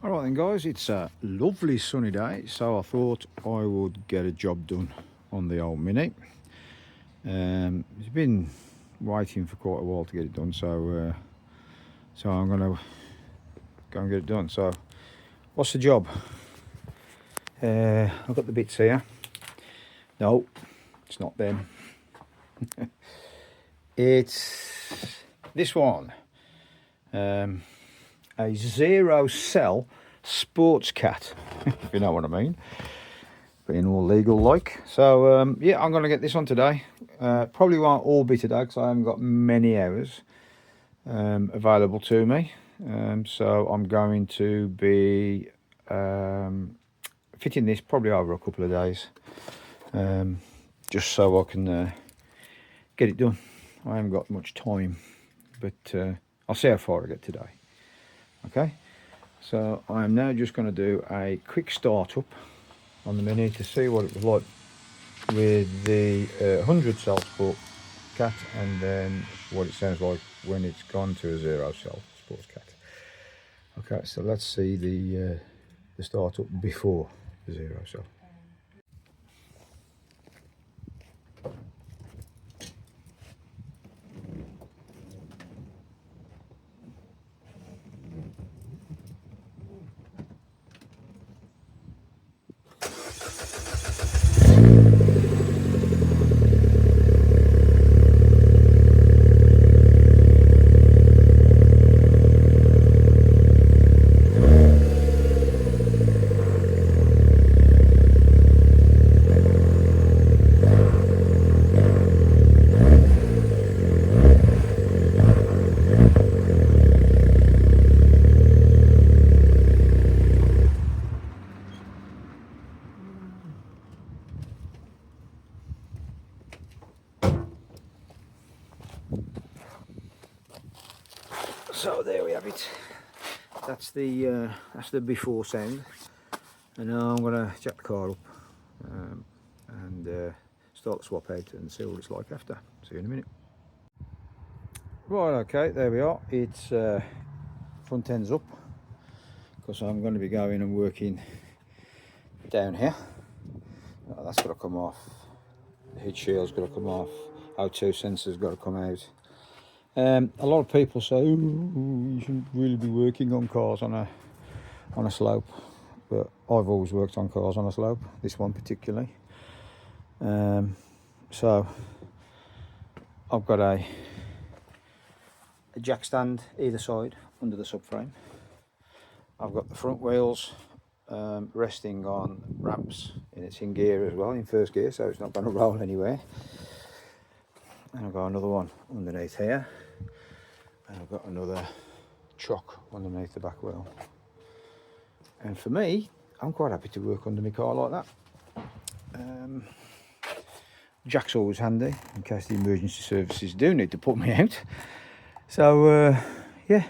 Alright then guys, it's a lovely sunny day, so I thought I would get a job done on the old Mini. It's been waiting for quite a while to get it done, so I'm going to go and get it done. So what's the job? I've got the bits here. No, it's not them. It's this one. A zero cell sports cat, if you know what I mean, being all legal like. So yeah, I'm going to get this on today. Probably won't all be today because I haven't got many hours available to me. So I'm going to be fitting this probably over a couple of days, just so I can get it done. I haven't got much time, but I'll see how far I get today. Okay, so I am now just going to do a quick start up on the Mini to see what it was like with the 100 cell sport cat, and then what it sounds like when it's gone to a 0 cell sports cat. Okay, so let's see the start up before the 0 cell. So there we have it. That's the before sound, and now I'm gonna jack the car up and start the swap out and see what it's like after. See you in a minute. Right, okay, there we are. It's front end's up because I'm going to be going and working down here. That's got to come off. The heat shield's got to come off. O2 sensor's got to come out. A lot of people say, "Ooh, you shouldn't really be working on cars on a slope," but I've always worked on cars on a slope. This one particularly. So I've got a jack stand either side under the subframe. I've got the front wheels resting on ramps, and it's in gear as well, in first gear, so it's not going to roll anywhere. And I've got another one underneath here, and I've got another chock underneath the back wheel. And for me, I'm quite happy to work under my car like that. Jack's always handy in case the emergency services do need to put me out. So yeah,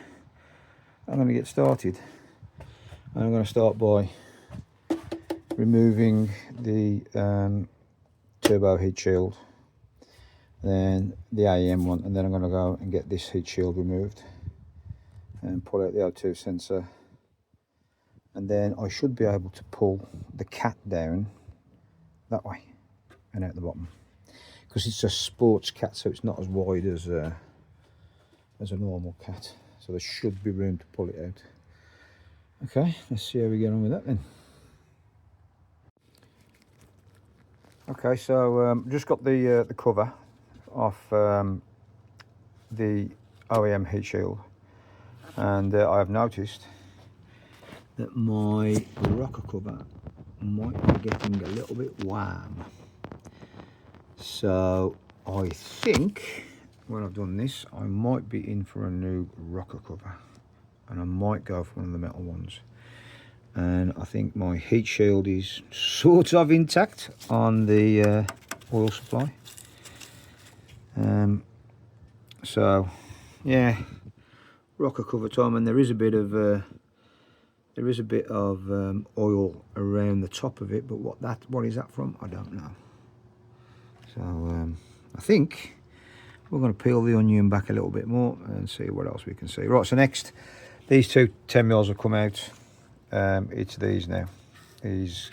I'm going to get started. And I'm going to start by removing the turbo heat shield, then the AEM one, and then I'm going to go and get this heat shield removed and pull out the O2 sensor, and then I should be able to pull the cat down that way and out the bottom, because it's a sports cat, so it's not as wide as a normal cat, so there should be room to pull it out. Okay, let's see how we get on with that then. Okay, so just got the cover off the OEM heat shield, and I have noticed that my rocker cover might be getting a little bit warm. So I think when I've done this, I might be in for a new rocker cover, and I might go for one of the metal ones. And I think my heat shield is sort of intact on the oil supply. So yeah, rocker cover time, and there is a bit of oil around the top of it, but what is that from, I don't know. So I think we're going to peel the onion back a little bit more and see what else we can see. Right, so next, these two 10 mils have come out. it's these now. These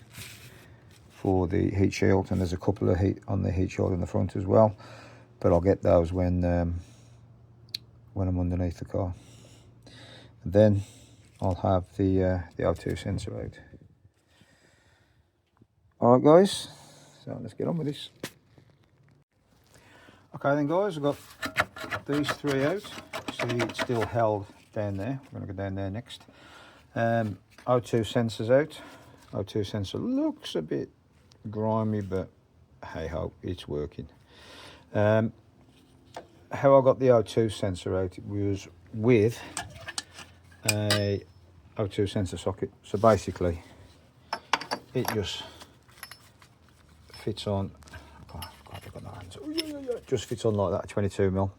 for the heat shield, and there's a couple of heat on the heat shield in the front as well. But I'll get those when I'm underneath the car. And then I'll have the O2 sensor out. All right, guys. So let's get on with this. Okay then, guys. I've got these three out. See, it's still held down there. I'm going to go down there next. O2 sensors out. O2 sensor looks a bit grimy, but hey ho, it's working. How I got the O2 sensor out, it was with a O2 sensor socket. So basically it just fits on, just fits on like that, 22mm.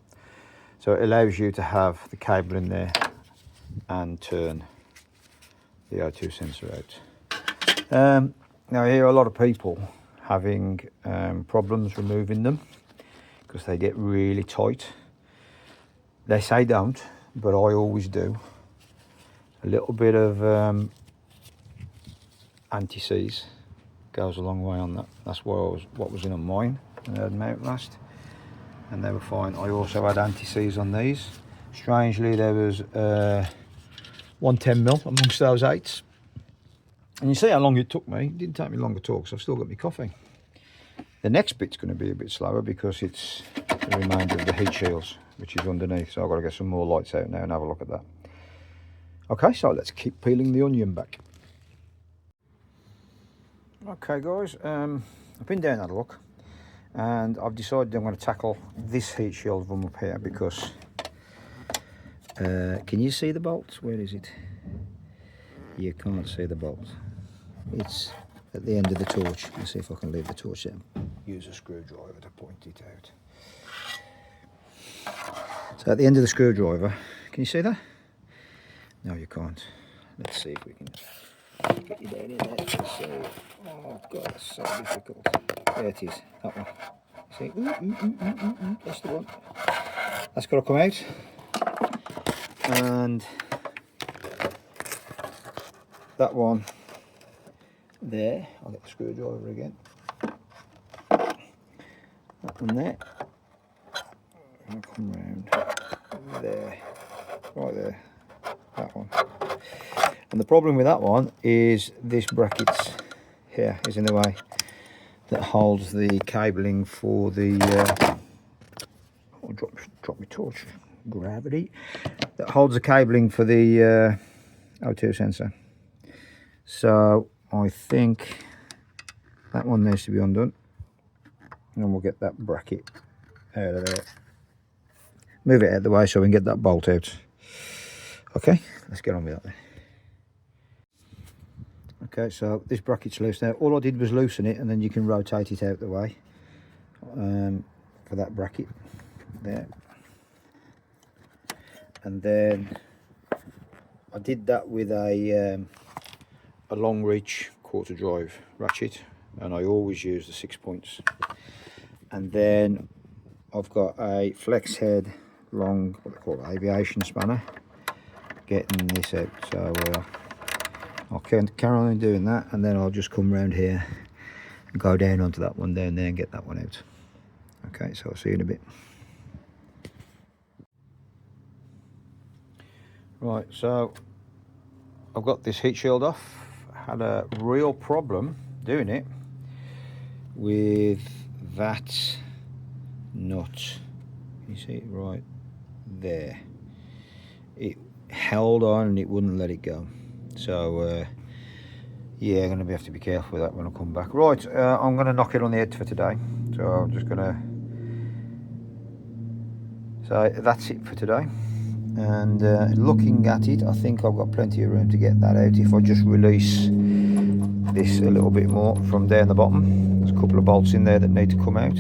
So it allows you to have the cable in there and turn the O2 sensor out. Now I hear a lot of people having problems removing them because they get really tight. They say don't, but I always do. A little bit of anti-seize goes a long way on that. That's what was in on mine when I had them out last, and they were fine. I also had anti-seize on these. Strangely, there was 110mm amongst those 8s. And you see how long it took me. It didn't take me long at all because I've still got my coffee. The next bit's going to be a bit slower because it's the remainder of the heat shields, which is underneath. So I've got to get some more lights out now and have a look at that. Okay, so let's keep peeling the onion back. Okay, guys, I've been down had a look, and I've decided I'm going to tackle this heat shield from up here because can you see the bolt? Where is it? You can't see the bolt. It's at the end of the torch. Let's see if I can leave the torch there. Use a screwdriver to point it out. So at the end of the screwdriver, can you see that? No, you can't. Let's see if we can get you down in there. Let's see. Oh God, it's so difficult. There it is, that one. See, that's the one. That's got to come out. And that one there, I'll get the screwdriver again. That one there. I'll come round there, right there. That one. And the problem with that one is this bracket here is in the way that holds the cabling for the oh, drop my torch. Gravity. That holds the cabling for the O2 sensor. So I think that one needs to be undone, and we'll get that bracket out of there. Move it out of the way so we can get that bolt out. Okay, let's get on with that then. Okay, so this bracket's loose now. All I did was loosen it, and then you can rotate it out the way for that bracket there. And then I did that with a long reach quarter drive ratchet, and I always use the 6 points. And then I've got a flex head long, what they call it, aviation spanner, getting this out. So I'll carry on doing that, and then I'll just come round here and go down onto that one down there and get that one out. Okay, so I'll see you in a bit. Right, so I've got this heat shield off. Had a real problem doing it with that nut. Can you see it right there? It held on and it wouldn't let it go. So yeah, I'm going to have to be careful with that when I come back. Right, I'm going to knock it on the head for today. So I'm just going to, so that's it for today. And looking at it, I think I've got plenty of room to get that out if I just release this a little bit more from down the bottom. There's a couple of bolts in there that need to come out.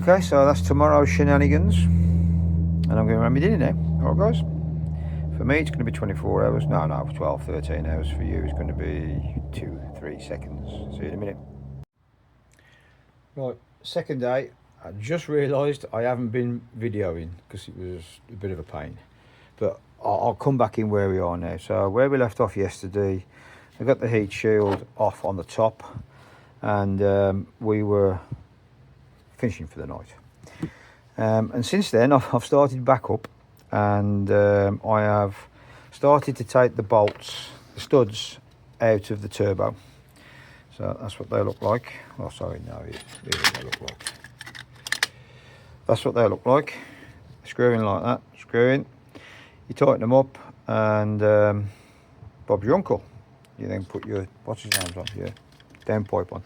Okay, so that's tomorrow's shenanigans, and I'm going to run my dinner now. Alright guys, for me it's going to be 24 hours, no 12, 13 hours. For you it's going to be 2-3 seconds. See you in a minute. Right, second day. I just realised I haven't been videoing because it was a bit of a pain, but I'll come back in where we are now. So where we left off yesterday, I got the heat shield off on the top, and we were finishing for the night. And since then I've started back up, and I have started to take the bolts, the studs, out of the turbo. So that's what they look like. Oh, sorry, no, here's what they look like. That's what they look like. Screw in like that, screw in. You tighten them up, and Bob's your uncle. You then put your, what's his name on, your downpipe on.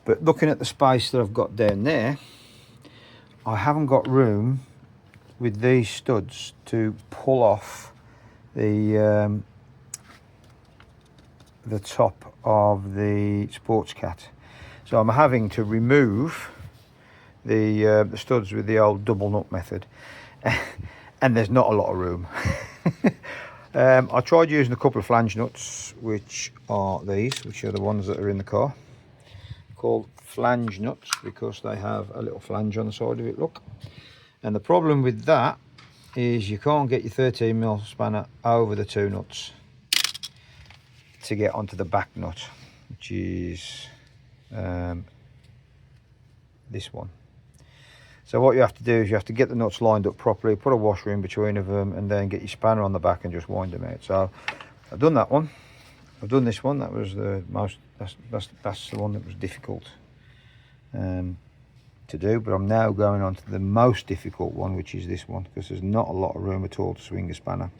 But looking at the space that I've got down there, I haven't got room with these studs to pull off the top of the sports cat. So I'm having to remove the studs with the old double nut method, and there's not a lot of room. I tried using a couple of flange nuts, which are these, which are the ones that are in the car, called flange nuts because they have a little flange on the side of it, look. And the problem with that is you can't get your 13mm spanner over the two nuts to get onto the back nut, which is this one. So what you have to do is you have to get the nuts lined up properly, put a washer in between of them, and then get your spanner on the back and just wind them out. So I've done that one. I've done this one. That was the most, that's the one that was difficult to do, but I'm now going on to the most difficult one, which is this one, because there's not a lot of room at all to swing a spanner,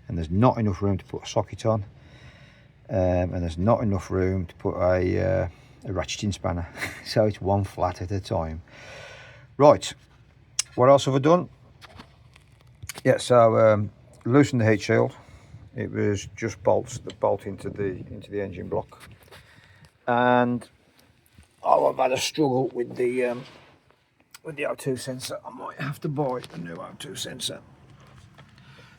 and there's not enough room to put a socket on, and there's not enough room to put a ratcheting spanner. So it's one flat at a time. Right, what else have I done? Yeah, so loosened the heat shield. It was just bolts that bolt into the engine block, and I've had a struggle with the O2 sensor. I might have to buy a new O2 sensor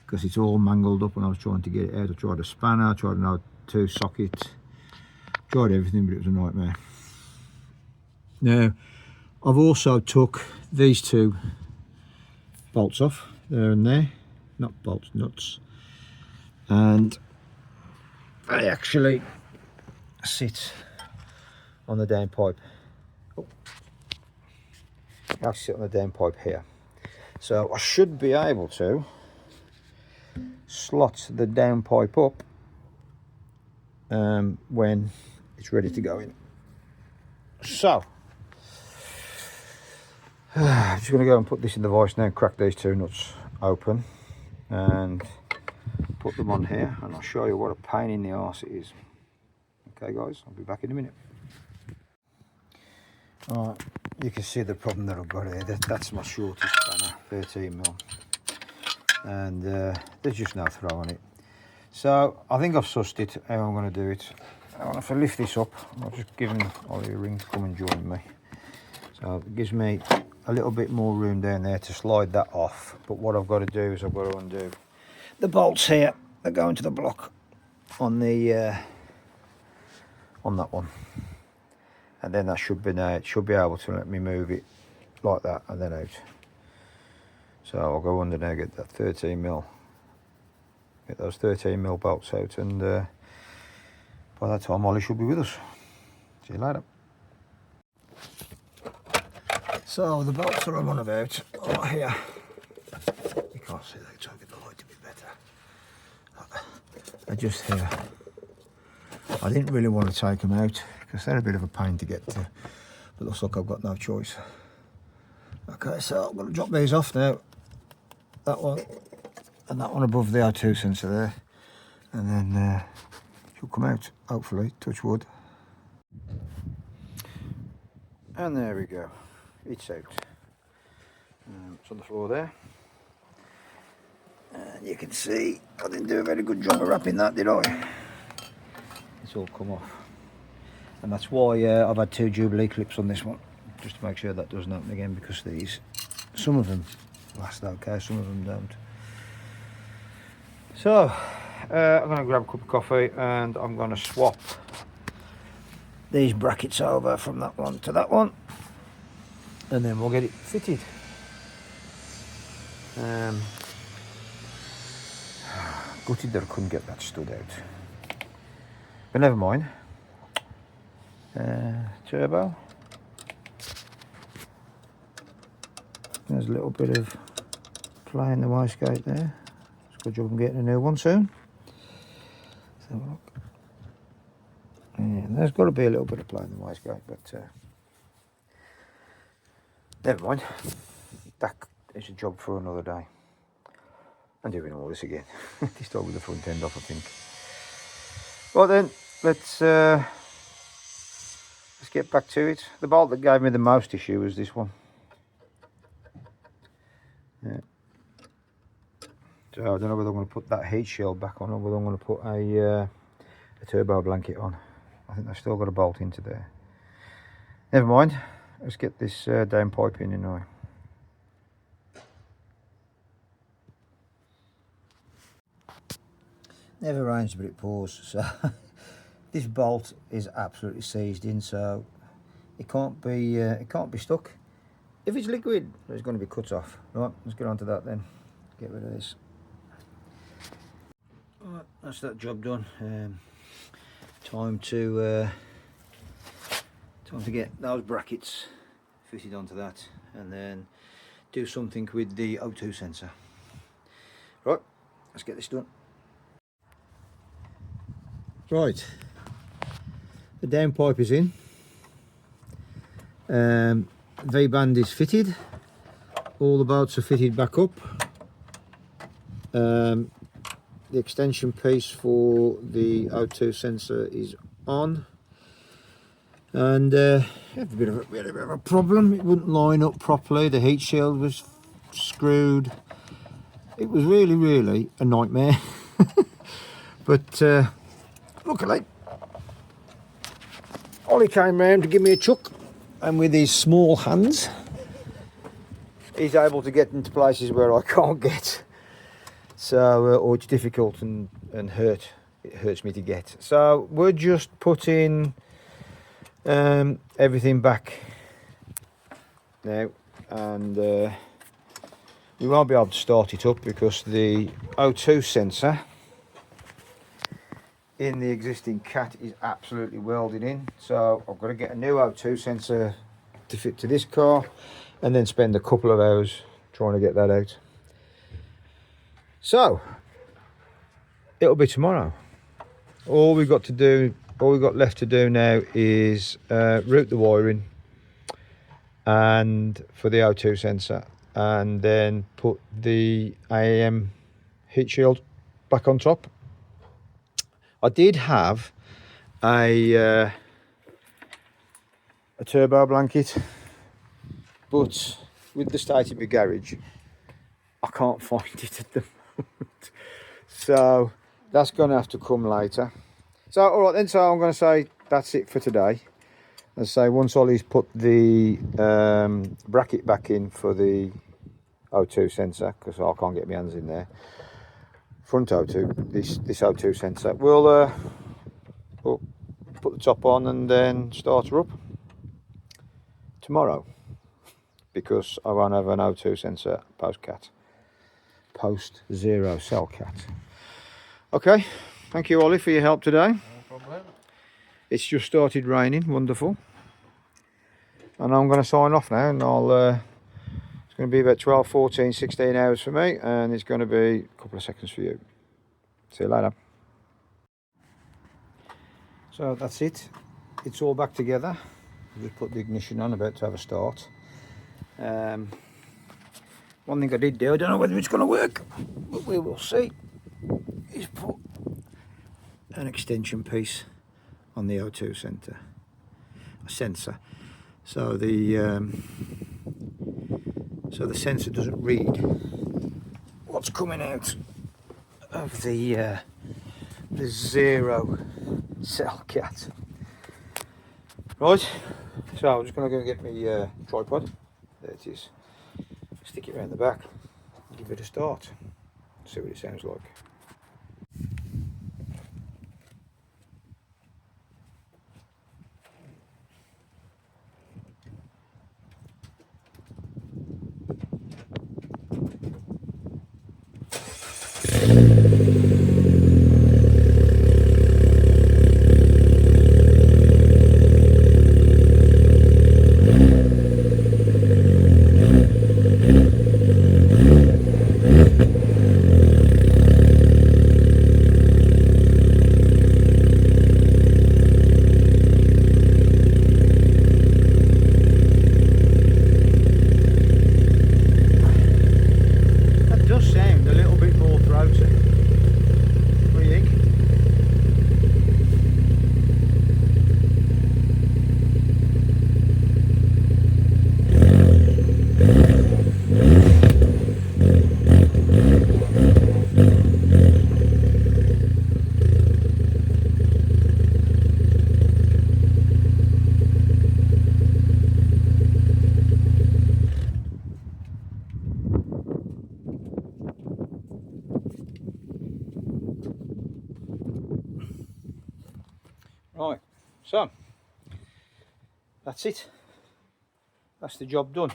because it's all mangled up when I was trying to get it out. I tried a spanner, I tried an O2 socket, tried everything, but it was a nightmare. Now, I've also took these two bolts off, there and there, not bolts, nuts, and they actually sit on the downpipe. Oh. They actually sit on the downpipe here. So I should be able to slot the downpipe up when it's ready to go in. So I'm just going to go and put this in the vise now, crack these two nuts open and put them on here, and I'll show you what a pain in the arse it is. Okay guys, I'll be back in a minute. Alright, you can see the problem that I've got here. That's my shortest spanner, 13mm, and there's just no throw on it. So I think I've sussed it, how I'm going to do it. I want to lift this up. I've just given Ollie a ring to come and join me. So it gives me a little bit more room down there to slide that off. But what I've got to do is I've got to undo the bolts here that go into the block on the on that one, and then that should be now. It should be able to let me move it like that and then out. So I'll go under now, get that 13mm, get those 13mm bolts out, and by that time Ollie should be with us. See you later. So the bolts that I'm on about are here. You can't see that, try to get the light a bit better. They're just here. I didn't really want to take them out because they're a bit of a pain to get to, but looks like I've got no choice. Okay, so I'm going to drop these off now. That one and that one above the O2 sensor there, and then she'll come out, hopefully, touch wood. And there we go, it's out. It's on the floor there, and you can see I didn't do a very good job of wrapping that, did I? It's all come off, and that's why I've had two Jubilee clips on this one, just to make sure that doesn't happen again, because these, some of them last okay, some of them don't. So I'm going to grab a cup of coffee and I'm going to swap these brackets over from that one to that one, and then we'll get it fitted. gutted that I couldn't get that stud out. But never mind. Turbo. There's a little bit of play in the wastegate there. It's a good job I'm getting a new one soon. Let's have a look. Yeah, there's got to be a little bit of play in the wastegate, but never mind. That is a job for another day. I'm doing all this again. This time with the front end off, I think. Right then, let's get back to it. The bolt that gave me the most issue was this one. Yeah. So I don't know whether I'm going to put that heat shield back on or whether I'm going to put a turbo blanket on. I think I've still got a bolt into there. Never mind. Let's get this downpipe in now. Never rains but it pours. So this bolt is absolutely seized in, so it can't be stuck. If it's liquid, it's going to be cut off. Right, let's get on to that then. Get rid of this. Right, that's that job done. Time to get those brackets fitted onto that, and then do something with the O2 sensor. Right, let's get this done. Right, the downpipe is in. V-band is fitted. All the bolts are fitted back up. The extension piece for the O2 sensor is on. And had a bit of a problem. It wouldn't line up properly. The heat shield was screwed. It was really a nightmare. But luckily, Ollie came round to give me a chuck, and with his small hands, he's able to get into places where I can't get. So, or it's difficult and it hurts me to get. So we're just putting everything back now, and we won't be able to start it up because the O2 sensor in the existing cat is absolutely welded in. So I've got to get a new O2 sensor to fit to this car, and then spend a couple of hours trying to get that out. So it'll be tomorrow. All we've got left to do now is route the wiring and for the O2 sensor, and then put the AAM heat shield back on top. I did have a turbo blanket, but with the state of my garage, I can't find it at the moment. So that's going to have to come later. So all right then, so I'm going to say that's it for today. As I say, once Ollie's put the bracket back in for the O2 sensor, because I can't get my hands in there, front O2, this O2 sensor, we'll put the top on and then start her up tomorrow, because I won't have an O2 sensor post zero cell cat. Okay, thank you Ollie for your help today. No problem. It's just started raining, wonderful. And I'm going to sign off now, and it's going to be about 12, 14, 16 hours for me, and it's going to be a couple of seconds for you. See you later. So that's it. It's all back together. Just put the ignition on, about to have a start. One thing I did do, I don't know whether it's going to work, but we will see, is put an extension piece on the O2 sensor, so the sensor doesn't read what's coming out of the zero cell cat. Right, so I'm just going to go get my tripod. There it is. Stick it around the back, give it a start, see what it sounds like. Right, so that's it. That's the job done.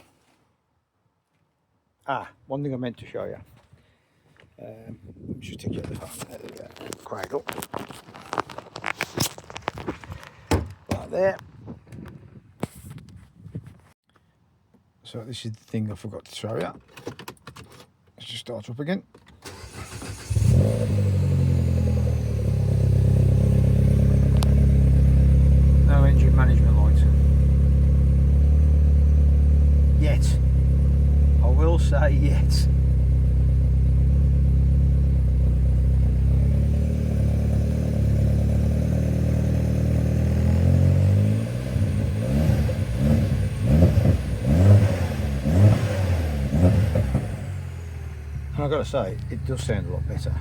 One thing I meant to show you. Let me just take you out the phone. There we go. Cradle. Right there. So this is the thing I forgot to show you. Let's just start up again. No engine management light. Yet. I will say yet. And I've got to say, it does sound a lot better.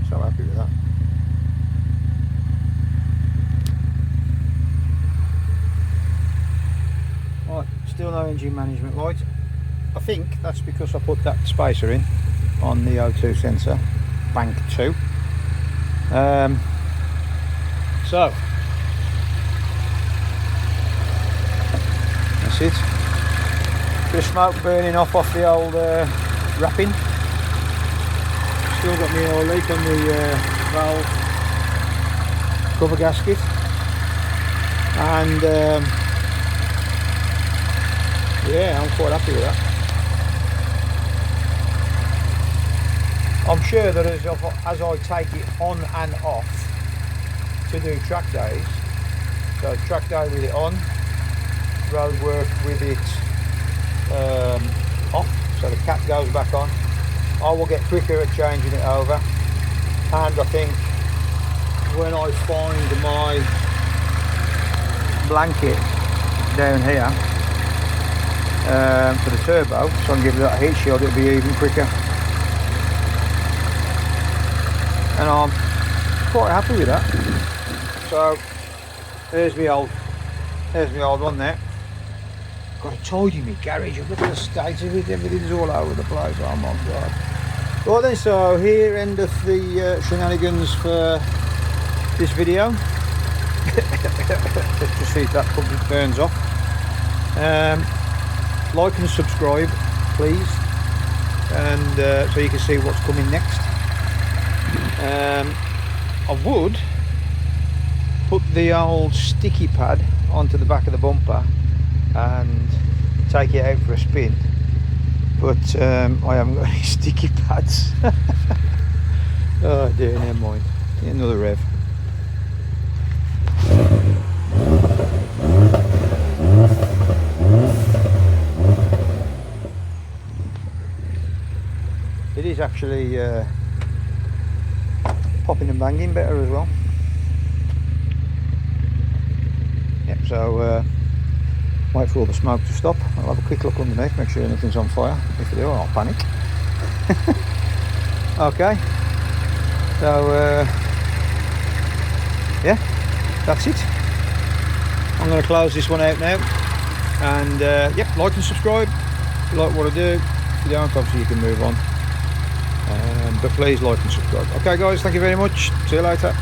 So happy with that. Right, still no engine management light. I think that's because I put that spacer in on the O2 sensor, bank 2. So that's it. Bit of smoke burning off the old wrapping. Still got my oil leak on the valve cover gasket, and yeah, I'm quite happy with that. I'm sure that as I take it on and off to do track days, so track day with it on, road work with it off, so the cap goes back on, I will get quicker at changing it over. And I think when I find my blanket down here for the turbo, so I can give it that heat shield, it'll be even quicker. And I'm quite happy with that. So there's my old one there. Got to tidy my garage. Look at the state of it. Everything's all over the place. Oh my god. Right then, so here endeth the shenanigans for this video. Let's just see if that puppy burns off. Like and subscribe, please, and so you can see what's coming next. I would put the old sticky pad onto the back of the bumper and take it out for a spin, but I haven't got any sticky pads. Oh dear, never mind. Another rev. It is actually popping and banging better as well. Yep, so wait for all the smoke to stop. I'll have a quick look underneath, make sure nothing's on fire. If they are, I'll panic. Okay, so yeah, that's it. I'm going to close this one out now, and yep, like and subscribe if you like what I do. If you don't, obviously you can move on. But please like and subscribe. Okay guys, thank you very much. See you later.